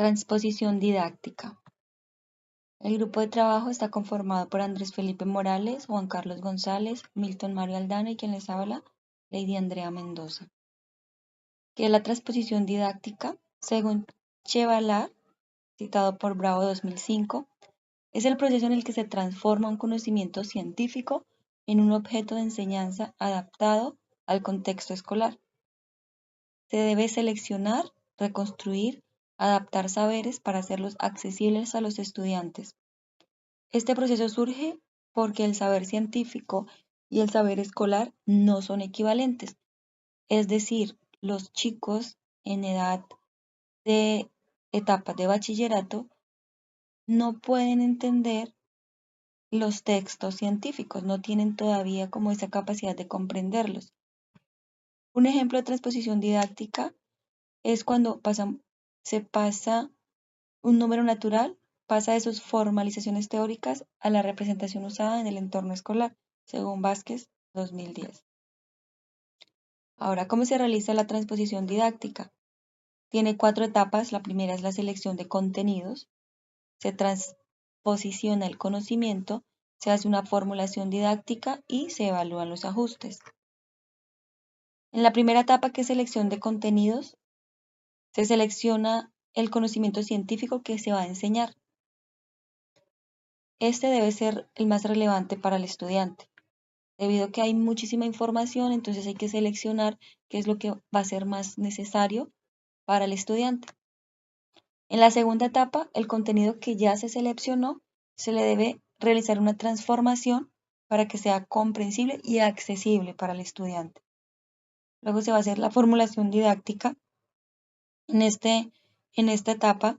Transposición didáctica. El grupo de trabajo está conformado por Andrés Felipe Morales, Juan Carlos González, Milton Mario Aldana y quien les habla, Lady Andrea Mendoza. ¿Qué es la transposición didáctica? Según Chevallard, citado por Bravo 2005, es el proceso en el que se transforma un conocimiento científico en un objeto de enseñanza adaptado al contexto escolar. Se debe seleccionar, reconstruir, adaptar saberes para hacerlos accesibles a los estudiantes. Este proceso surge porque el saber científico y el saber escolar no son equivalentes. Es decir, los chicos en edad de etapas de bachillerato no pueden entender los textos científicos, no tienen todavía como esa capacidad de comprenderlos. Un ejemplo de transposición didáctica es cuando se pasa un número natural, pasa de sus formalizaciones teóricas a la representación usada en el entorno escolar, según Vázquez 2010. Ahora, ¿cómo se realiza la transposición didáctica? Tiene 4 etapas. La primera es la selección de contenidos. Se transposiciona el conocimiento, se hace una formulación didáctica y se evalúan los ajustes. En la primera etapa, que es selección de contenidos, se selecciona el conocimiento científico que se va a enseñar. Este debe ser el más relevante para el estudiante. Debido a que hay muchísima información, entonces hay que seleccionar qué es lo que va a ser más necesario para el estudiante. En la segunda etapa, el contenido que ya se seleccionó, se le debe realizar una transformación para que sea comprensible y accesible para el estudiante. Luego se va a hacer la formulación didáctica. En esta etapa,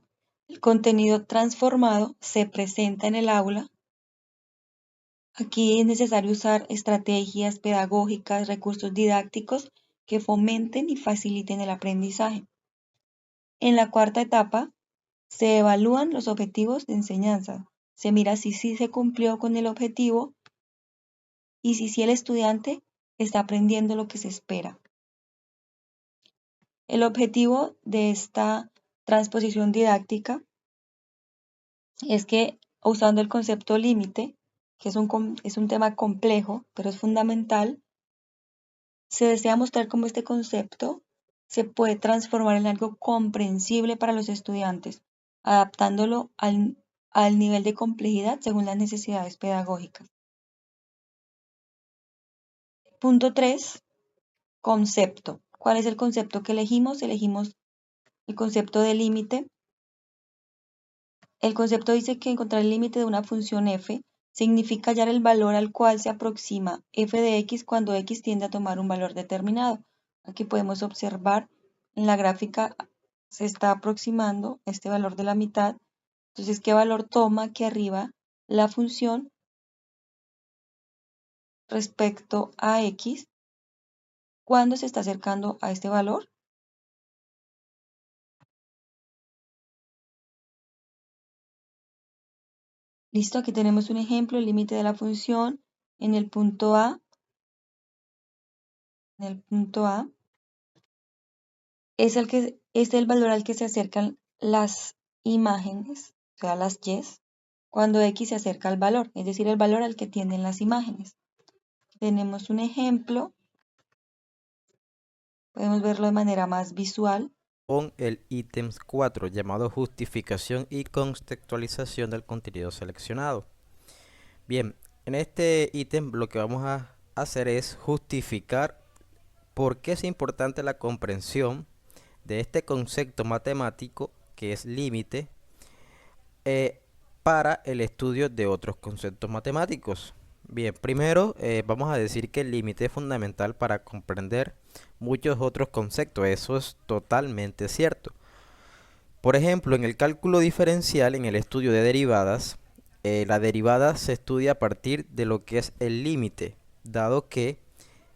el contenido transformado se presenta en el aula. Aquí es necesario usar estrategias pedagógicas, recursos didácticos que fomenten y faciliten el aprendizaje. En la cuarta etapa, se evalúan los objetivos de enseñanza. Se mira si sí se cumplió con el objetivo y si el estudiante está aprendiendo lo que se espera. El objetivo de esta transposición didáctica es que, usando el concepto límite, que es un tema complejo, pero es fundamental, se desea mostrar cómo este concepto se puede transformar en algo comprensible para los estudiantes, adaptándolo al nivel de complejidad según las necesidades pedagógicas. Punto 3. Concepto. ¿Cuál es el concepto que elegimos? Elegimos el concepto de límite. El concepto dice que encontrar el límite de una función f significa hallar el valor al cual se aproxima f de x cuando x tiende a tomar un valor determinado. Aquí podemos observar en la gráfica se está aproximando este valor de la mitad. Entonces, ¿qué valor toma aquí arriba la función respecto a x cuando se está acercando a este valor? Listo, aquí tenemos un ejemplo, el límite de la función en el punto A. Es el valor al que se acercan las imágenes, o sea, las y's, cuando x se acerca al valor, es decir, el valor al que tienden las imágenes. Tenemos un ejemplo, podemos verlo de manera más visual. Con el ítem 4 llamado justificación y contextualización del contenido seleccionado. Bien, en este ítem lo que vamos a hacer es justificar por qué es importante la comprensión de este concepto matemático que es límite para el estudio de otros conceptos matemáticos. Bien, primero vamos a decir que el límite es fundamental para comprender muchos otros conceptos. Eso es totalmente cierto. Por ejemplo, en el cálculo diferencial, en el estudio de derivadas, la derivada se estudia a partir de lo que es el límite, dado que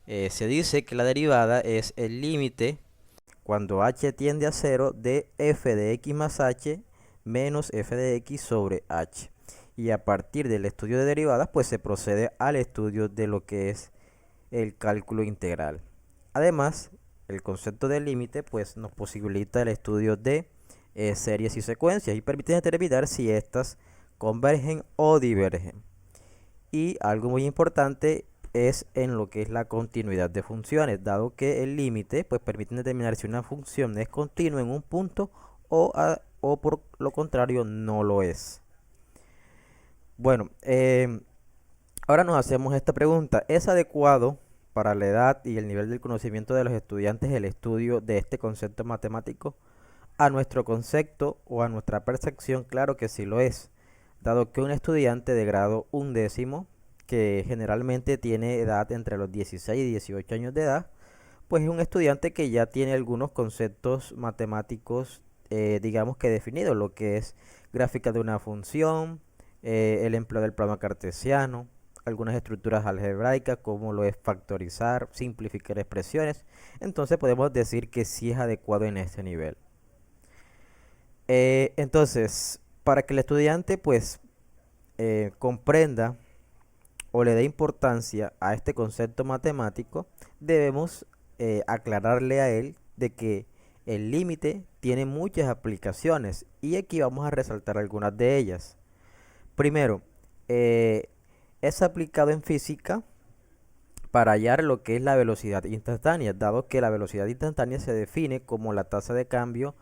se dice que la derivada es el límite cuando h tiende a 0 de f de x más h menos f de x sobre h. Y a partir del estudio de derivadas, pues se procede al estudio de lo que es el cálculo integral. Además, el concepto de límite pues nos posibilita el estudio de series y secuencias y permiten determinar si éstas convergen o divergen. Y algo muy importante es en lo que es la continuidad de funciones, dado que el límite pues permite determinar si una función es continua en un punto o por lo contrario no lo es. Bueno, ahora nos hacemos esta pregunta. ¿Es adecuado para la edad y el nivel del conocimiento de los estudiantes el estudio de este concepto matemático? A nuestro concepto o a nuestra percepción, claro que sí lo es, dado que un estudiante de grado undécimo, que generalmente tiene edad entre los 16 y 18 años de edad, pues es un estudiante que ya tiene algunos conceptos matemáticos, digamos que definidos, lo que es gráfica de una función, el empleo del plano cartesiano, algunas estructuras algebraicas como lo es factorizar, simplificar expresiones. Entonces podemos decir que sí es adecuado en este nivel. Entonces, para que el estudiante pues comprenda o le dé importancia a este concepto matemático, debemos aclararle a él de que el límite tiene muchas aplicaciones y aquí vamos a resaltar algunas de ellas. Primero, es aplicado en física para hallar lo que es la velocidad instantánea, dado que la velocidad instantánea se define como la tasa de cambio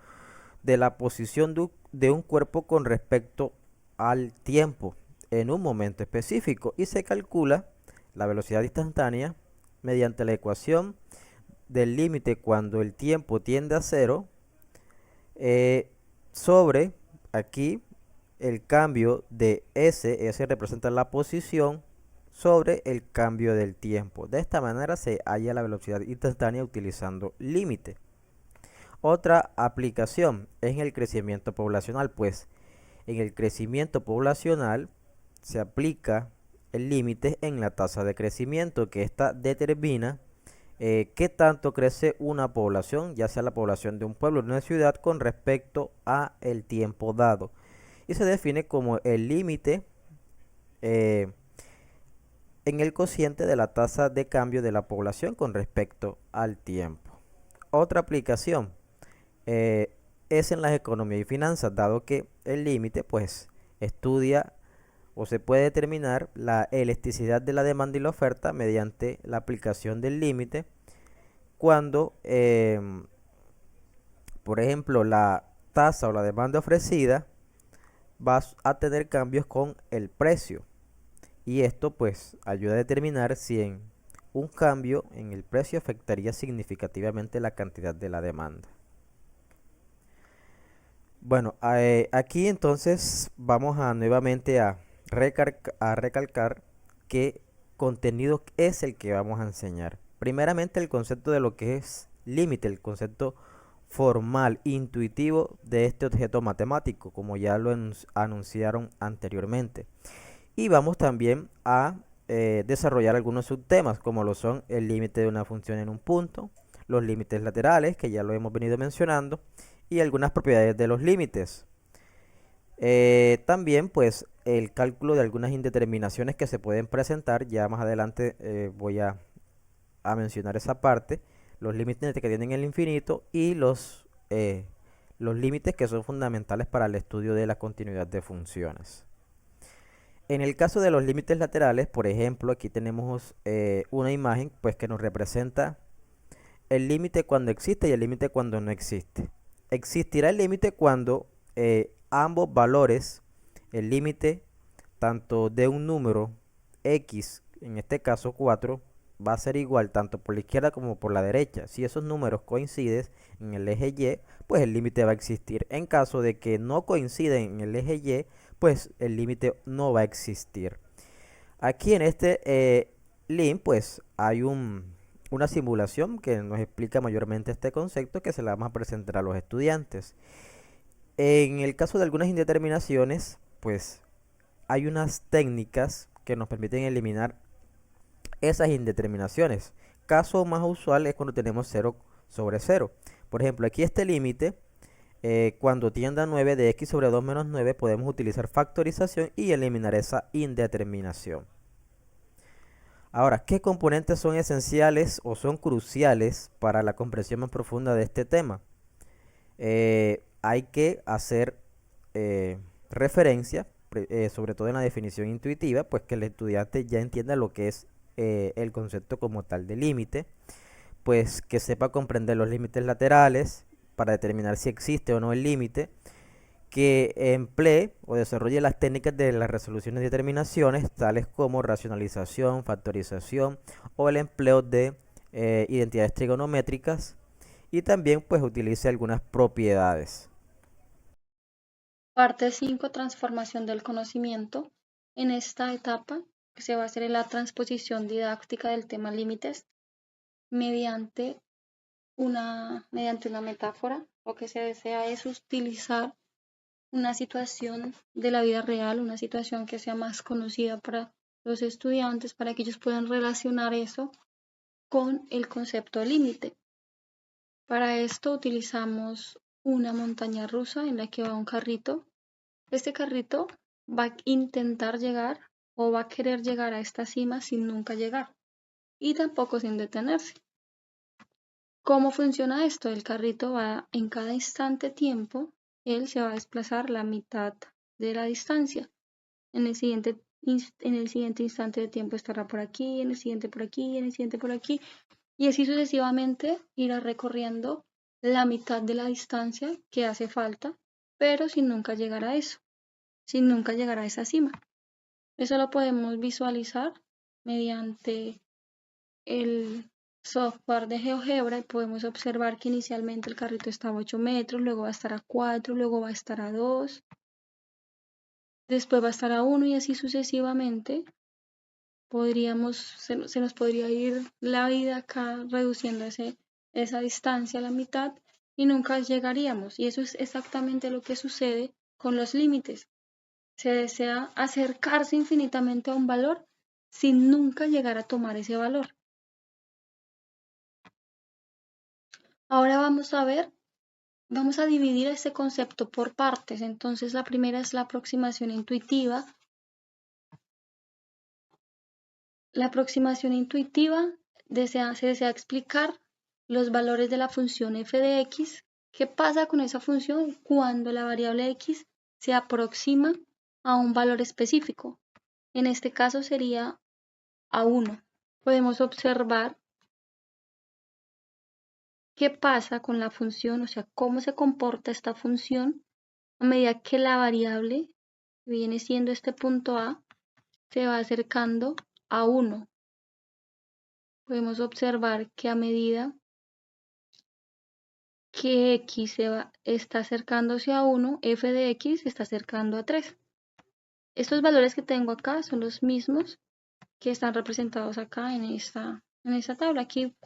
de la posición de un cuerpo con respecto al tiempo en un momento específico y se calcula la velocidad instantánea mediante la ecuación del límite cuando el tiempo tiende a cero sobre aquí el cambio de S representa la posición sobre el cambio del tiempo. De esta manera se halla la velocidad instantánea utilizando límite. Otra aplicación es en el crecimiento poblacional, pues en el crecimiento poblacional se aplica el límite en la tasa de crecimiento, que ésta determina qué tanto crece una población, ya sea la población de un pueblo o de una ciudad, con respecto a el tiempo dado. Y se define como el límite en el cociente de la tasa de cambio de la población con respecto al tiempo. Otra aplicación es en las economías y finanzas, dado que el límite pues estudia o se puede determinar la elasticidad de la demanda y la oferta mediante la aplicación del límite cuando, por ejemplo, la tasa o la demanda ofrecida va a tener cambios con el precio. Y esto pues ayuda a determinar si un cambio en el precio afectaría significativamente la cantidad de la demanda. Bueno, aquí entonces vamos a nuevamente a recalcar qué contenido es el que vamos a enseñar. Primeramente el concepto de lo que es límite, el concepto formal, intuitivo de este objeto matemático, como ya lo anunciaron anteriormente. Y vamos también a desarrollar algunos subtemas, como lo son el límite de una función en un punto, los límites laterales, que ya lo hemos venido mencionando, y algunas propiedades de los límites. También pues el cálculo de algunas indeterminaciones que se pueden presentar, ya más adelante voy a mencionar esa parte, los límites que tienen el infinito y los límites que son fundamentales para el estudio de la continuidad de funciones. En el caso de los límites laterales, por ejemplo, aquí tenemos una imagen pues que nos representa el límite cuando existe y el límite cuando no existe. Existirá el límite cuando ambos valores, el límite tanto de un número x, en este caso 4, va a ser igual tanto por la izquierda como por la derecha. Si esos números coinciden en el eje Y, pues el límite va a existir. En caso de que no coinciden en el eje Y, pues el límite no va a existir. Aquí en este link pues hay una simulación que nos explica mayormente este concepto que se la vamos a presentar a los estudiantes. En el caso de algunas indeterminaciones, pues hay unas técnicas que nos permiten eliminar esas indeterminaciones. Caso más usual es cuando tenemos 0 sobre 0. Por ejemplo, aquí este límite, cuando tienda a 9 de x sobre 2 menos 9, podemos utilizar factorización y eliminar esa indeterminación. Ahora, ¿qué componentes son esenciales o son cruciales para la comprensión más profunda de este tema? hay que hacer referencia, sobre todo en la definición intuitiva, pues que el estudiante ya entienda lo que es el concepto como tal de límite, pues que sepa comprender los límites laterales para determinar si existe o no el límite, que emplee o desarrolle las técnicas de las resoluciones de determinaciones, tales como racionalización, factorización o el empleo de identidades trigonométricas, y también pues utilice algunas propiedades. Parte 5, transformación del conocimiento. En esta etapa se va a hacer la transposición didáctica del tema límites mediante mediante una metáfora. Lo que se desea es utilizar una situación de la vida real, una situación que sea más conocida para los estudiantes, para que ellos puedan relacionar eso con el concepto de límite. Para esto utilizamos una montaña rusa en la que va un carrito. Este carrito va a intentar llegar o va a querer llegar a esta cima sin nunca llegar y tampoco sin detenerse. ¿Cómo funciona esto? El carrito va en cada instante tiempo, él se va a desplazar la mitad de la distancia. En el siguiente, en el siguiente instante de tiempo estará por aquí, en el siguiente por aquí, en el siguiente por aquí, y así sucesivamente irá recorriendo la mitad de la distancia que hace falta, pero sin nunca llegar a eso, sin nunca llegar a esa cima. Eso lo podemos visualizar mediante el software de GeoGebra y podemos observar que inicialmente el carrito estaba a 8 metros, luego va a estar a 4, luego va a estar a 2, después va a estar a 1 y así sucesivamente. Se nos podría ir la vida acá reduciendo esa distancia a la mitad y nunca llegaríamos. Y eso es exactamente lo que sucede con los límites. Se desea acercarse infinitamente a un valor sin nunca llegar a tomar ese valor. Ahora vamos a dividir este concepto por partes. Entonces la primera es la aproximación intuitiva. La aproximación intuitiva se desea explicar los valores de la función f de x. ¿Qué pasa con esa función cuando la variable x se aproxima a un valor específico? En este caso sería a 1. Podemos observar qué pasa con la función, o sea, cómo se comporta esta función a medida que la variable, que viene siendo este punto A, se va acercando a 1. Podemos observar que a medida que x está acercándose a 1, f de x se está acercando a 3. Estos valores que tengo acá son los mismos que están representados acá en esta tabla. Aquí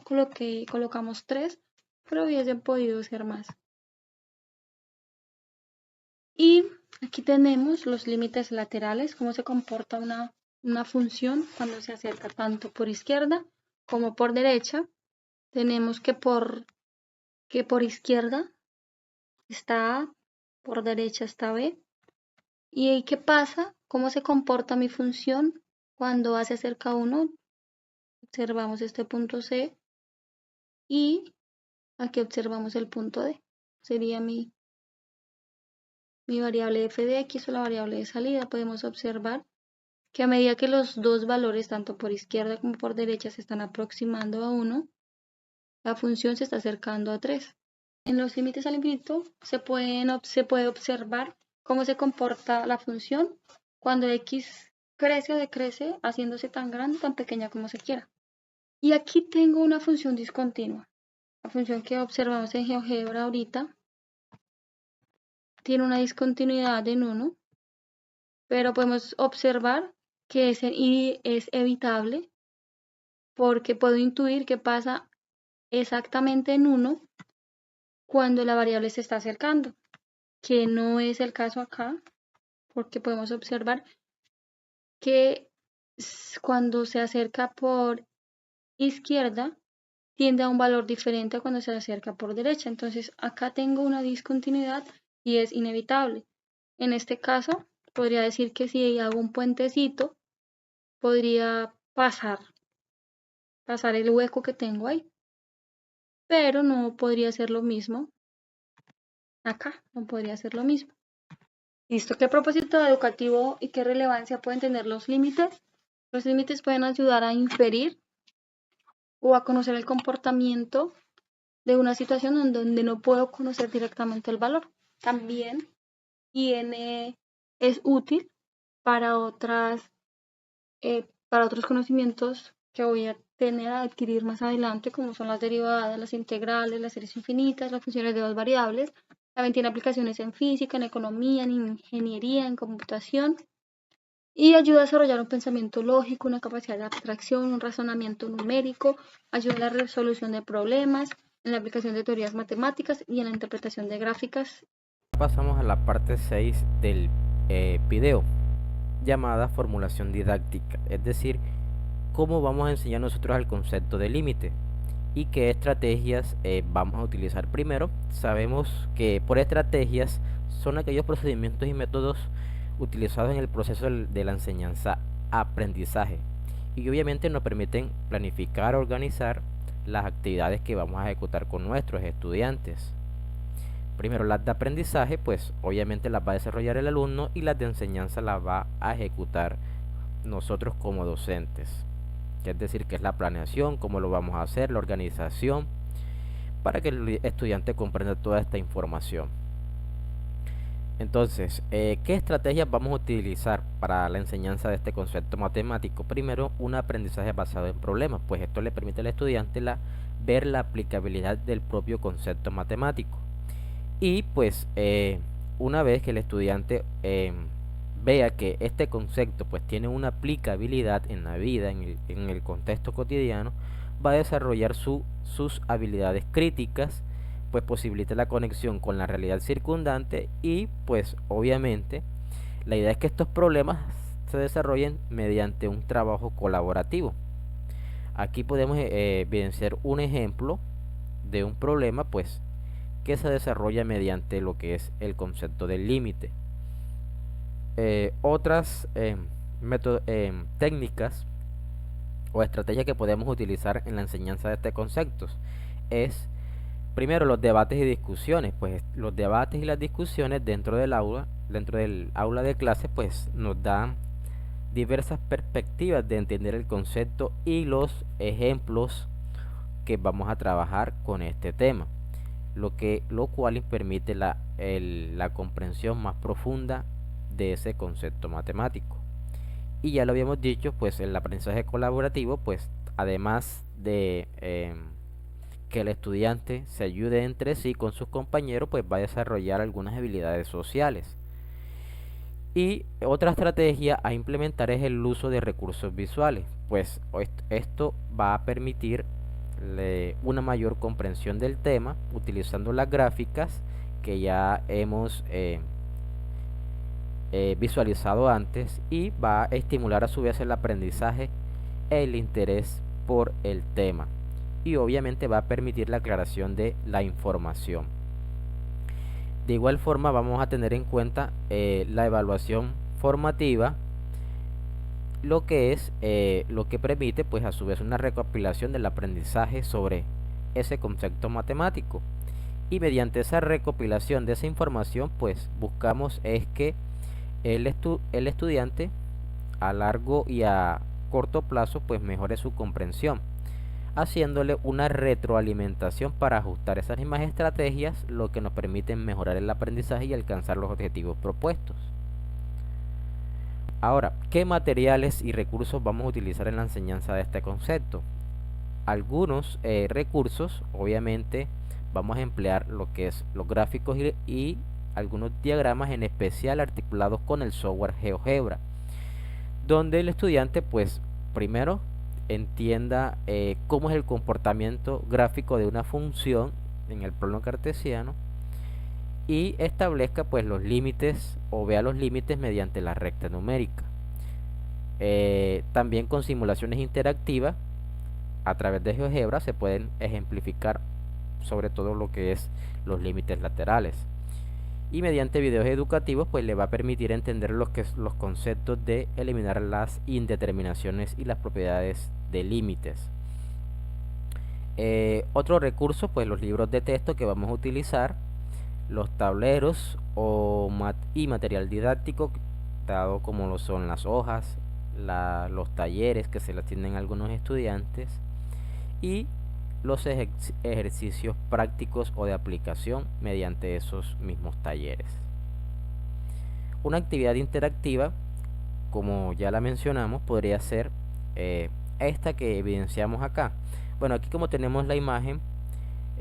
colocamos 3, pero hubiesen podido ser más. Y aquí tenemos los límites laterales, cómo se comporta una función cuando se acerca tanto por izquierda como por derecha. Tenemos que por izquierda está A, por derecha está B. ¿Y qué pasa? ¿Cómo se comporta mi función cuando A se acerca a 1? Observamos este punto C y aquí observamos el punto D. Sería mi variable f de x o la variable de salida. Podemos observar que a medida que los dos valores, tanto por izquierda como por derecha, se están aproximando a 1, la función se está acercando a 3. En los límites al infinito se puede observar cómo se comporta la función cuando x crece o decrece, haciéndose tan grande o tan pequeña como se quiera. Y aquí tengo una función discontinua. La función que observamos en GeoGebra ahorita tiene una discontinuidad en 1, pero podemos observar que es evitable porque puedo intuir que pasa exactamente en 1 cuando la variable se está acercando, que no es el caso acá, porque podemos observar que cuando se acerca por izquierda tiende a un valor diferente a cuando se acerca por derecha. Entonces acá tengo una discontinuidad y es inevitable. En este caso, podría decir que si hago un puentecito, podría pasar el hueco que tengo ahí, pero no podría ser lo mismo Acá no podría ser lo mismo. ¿Listo? ¿Qué propósito educativo y qué relevancia pueden tener los límites? Los límites pueden ayudar a inferir o a conocer el comportamiento de una situación en donde no puedo conocer directamente el valor. También es útil para para otros conocimientos que voy a tener a adquirir más adelante, como son las derivadas, las integrales, las series infinitas, las funciones de dos variables. También tiene aplicaciones en física, en economía, en ingeniería, en computación, y ayuda a desarrollar un pensamiento lógico, una capacidad de abstracción, un razonamiento numérico, ayuda a la resolución de problemas, en la aplicación de teorías matemáticas y en la interpretación de gráficas. Pasamos a la parte 6 del video, llamada formulación didáctica, es decir, cómo vamos a enseñar nosotros el concepto de límite y qué estrategias vamos a utilizar primero. Sabemos que por estrategias son aquellos procedimientos y métodos utilizados en el proceso de la enseñanza-aprendizaje y obviamente nos permiten planificar, organizar las actividades que vamos a ejecutar con nuestros estudiantes. Primero las de aprendizaje, pues obviamente las va a desarrollar el alumno, y las de enseñanza las va a ejecutar nosotros como docentes. Es decir, que es la planeación, cómo lo vamos a hacer, la organización, para que el estudiante comprenda toda esta información. Entonces, ¿qué estrategias vamos a utilizar para la enseñanza de este concepto matemático? Primero, un aprendizaje basado en problemas, pues esto le permite al estudiante ver la aplicabilidad del propio concepto matemático. Y pues una vez que el estudiante vea que este concepto pues tiene una aplicabilidad en la vida, en el contexto cotidiano, va a desarrollar sus habilidades críticas, pues posibilita la conexión con la realidad circundante, y pues obviamente la idea es que estos problemas se desarrollen mediante un trabajo colaborativo. Aquí podemos evidenciar un ejemplo de un problema pues que se desarrolla mediante lo que es el concepto del límite. Otras técnicas o estrategias que podemos utilizar en la enseñanza de estos conceptos es primero los debates y discusiones. Pues los debates y las discusiones dentro del aula de clase, pues nos dan diversas perspectivas de entender el concepto y los ejemplos que vamos a trabajar con este tema, lo cual permite la comprensión más profunda de ese concepto matemático. Y ya lo habíamos dicho, pues el aprendizaje colaborativo, pues además de que el estudiante se ayude entre sí con sus compañeros, pues va a desarrollar algunas habilidades sociales. Y otra estrategia a implementar es el uso de recursos visuales, pues esto va a permitir una mayor comprensión del tema utilizando las gráficas que ya hemos visualizado antes, y va a estimular a su vez el aprendizaje, el interés por el tema, y obviamente va a permitir la aclaración de la información. De igual forma vamos a tener en cuenta la evaluación formativa, lo que permite pues a su vez una recopilación del aprendizaje sobre ese concepto matemático, y mediante esa recopilación de esa información pues buscamos es que el estudiante a largo y a corto plazo pues mejore su comprensión, haciéndole una retroalimentación para ajustar esas mismas estrategias, lo que nos permite mejorar el aprendizaje y alcanzar los objetivos propuestos. Ahora, ¿qué materiales y recursos vamos a utilizar en la enseñanza de este concepto? Algunos recursos, obviamente, vamos a emplear lo que es los gráficos y algunos diagramas, en especial articulados con el software GeoGebra, donde el estudiante pues primero entienda cómo es el comportamiento gráfico de una función en el plano cartesiano, y establezca pues los límites o vea los límites mediante la recta numérica. También con simulaciones interactivas a través de GeoGebra se pueden ejemplificar sobre todo lo que es los límites laterales, y mediante videos educativos pues le va a permitir entender los conceptos de eliminar las indeterminaciones y las propiedades de límites. Otro recurso pues los libros de texto que vamos a utilizar, los tableros y material didáctico, dado como lo son las hojas, los talleres que se le atienden a algunos estudiantes y los ejercicios prácticos o de aplicación mediante esos mismos talleres. Una actividad interactiva, como ya la mencionamos, podría ser esta que evidenciamos acá. Bueno, aquí como tenemos la imagen,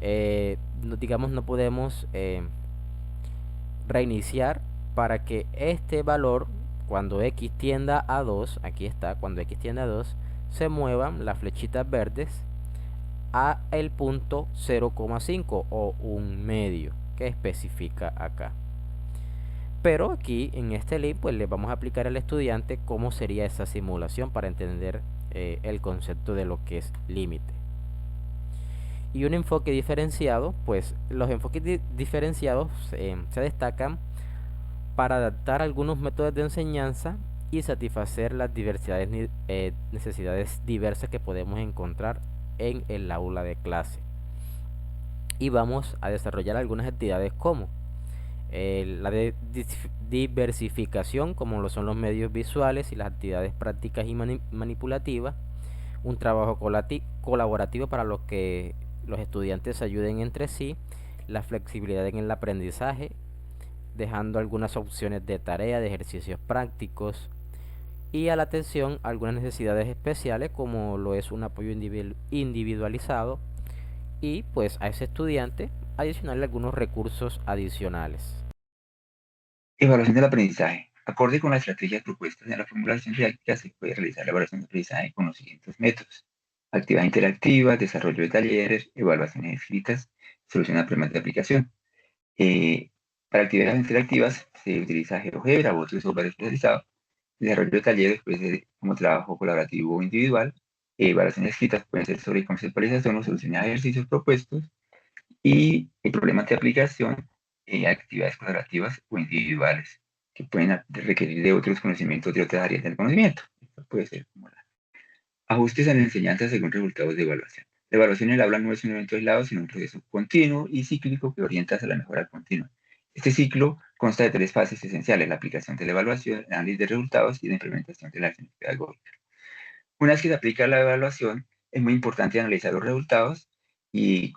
digamos no podemos reiniciar para que este valor, cuando x tienda a 2, aquí está, cuando x tiende a 2, se muevan las flechitas verdes a el punto 0,5 o un medio que especifica acá. Pero aquí en este link pues le vamos a aplicar al estudiante cómo sería esa simulación para entender el concepto de lo que es límite. Y un enfoque diferenciado, pues los enfoques diferenciados se destacan para adaptar algunos métodos de enseñanza y satisfacer las necesidades diversas que podemos encontrar en el aula de clase. Y vamos a desarrollar algunas actividades como la de diversificación, como lo son los medios visuales y las actividades prácticas y manipulativas, un trabajo colaborativo para los que los estudiantes ayuden entre sí, la flexibilidad en el aprendizaje, dejando algunas opciones de tarea, de ejercicios prácticos, y a la atención algunas necesidades especiales como lo es un apoyo individualizado, y pues a ese estudiante adicionarle algunos recursos adicionales. Evaluación del aprendizaje. Acorde con las estrategias propuestas en la formulación didáctica, se puede realizar la evaluación del aprendizaje con los siguientes métodos: actividad interactiva, desarrollo de talleres, evaluaciones escritas, solución a problemas de aplicación. Eh, para actividades interactivas se utiliza GeoGebra u otro software especializado. Desarrollo de talleres puede ser como trabajo colaborativo o individual. Evaluaciones escritas pueden ser sobre conceptualización o soluciones a ejercicios propuestos. Y el problema de aplicación, actividades colaborativas o individuales que pueden requerir de otros conocimientos de otras áreas del conocimiento. Esto puede ser como ajustes en la enseñanza según resultados de evaluación. La evaluación en el aula no es un evento aislado, sino un proceso continuo y cíclico que orienta hacia la mejora continua. Este ciclo consta de 3 fases esenciales: la aplicación de la evaluación, el análisis de resultados y la implementación de la acción pedagógica. Una vez que se aplica la evaluación, es muy importante analizar los resultados y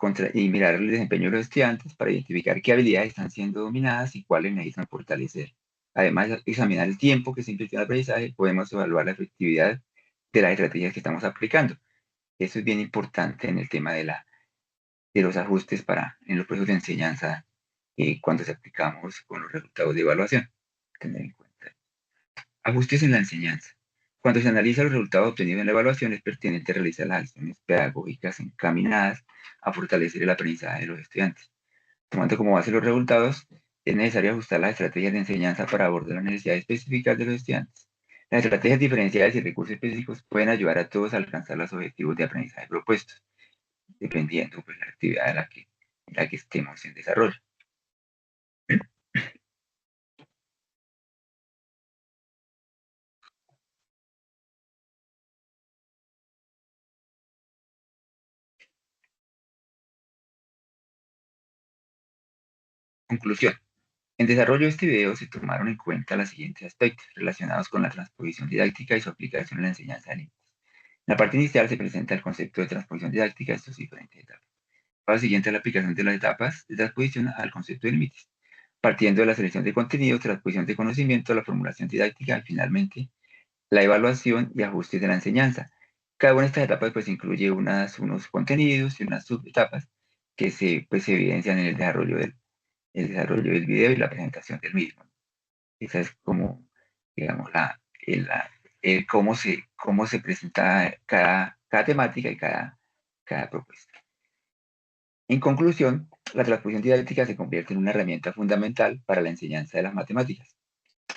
mirar el desempeño de los estudiantes para identificar qué habilidades están siendo dominadas y cuáles necesitan fortalecer. Además de examinar el tiempo que se invirtió en el aprendizaje, podemos evaluar la efectividad de las estrategias que estamos aplicando. Eso es bien importante en el tema de los ajustes en los procesos de enseñanza cuando se aplicamos con los resultados de evaluación. Tener en cuenta. Ajustes en la enseñanza. Cuando se analiza los resultados obtenidos en la evaluación, es pertinente realizar las acciones pedagógicas encaminadas a fortalecer el aprendizaje de los estudiantes. Tomando como base los resultados, es necesario ajustar las estrategias de enseñanza para abordar las necesidades específicas de los estudiantes. Las estrategias diferenciales y recursos específicos pueden ayudar a todos a alcanzar los objetivos de aprendizaje propuestos, dependiendo pues, la actividad en la que estemos en desarrollo. Conclusión. En desarrollo de este video se tomaron en cuenta los siguientes aspectos relacionados con la transposición didáctica y su aplicación en la enseñanza de límites. En la parte inicial se presenta el concepto de transposición didáctica y sus diferentes etapas. Para la siguiente, la aplicación de las etapas de transposición al concepto de límites, partiendo de la selección de contenidos, transposición de conocimiento, la formulación didáctica y finalmente la evaluación y ajustes de la enseñanza. Cada una de estas etapas pues incluye unos contenidos y unas subetapas que se evidencian en el desarrollo del video y la presentación del mismo. Esa es como, digamos, cómo se presenta cada temática y cada propuesta. En conclusión, la transposición didáctica se convierte en una herramienta fundamental para la enseñanza de las matemáticas,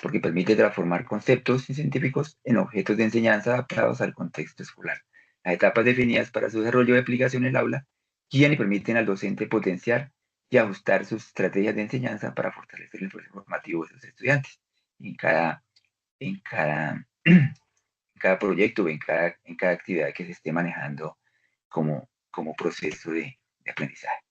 porque permite transformar conceptos científicos en objetos de enseñanza adaptados al contexto escolar. Las etapas definidas para su desarrollo de aplicación en el aula guían y permiten al docente potenciar y ajustar sus estrategias de enseñanza para fortalecer el proceso formativo de sus estudiantes en cada, en cada proyecto o en cada actividad que se esté manejando como proceso de aprendizaje.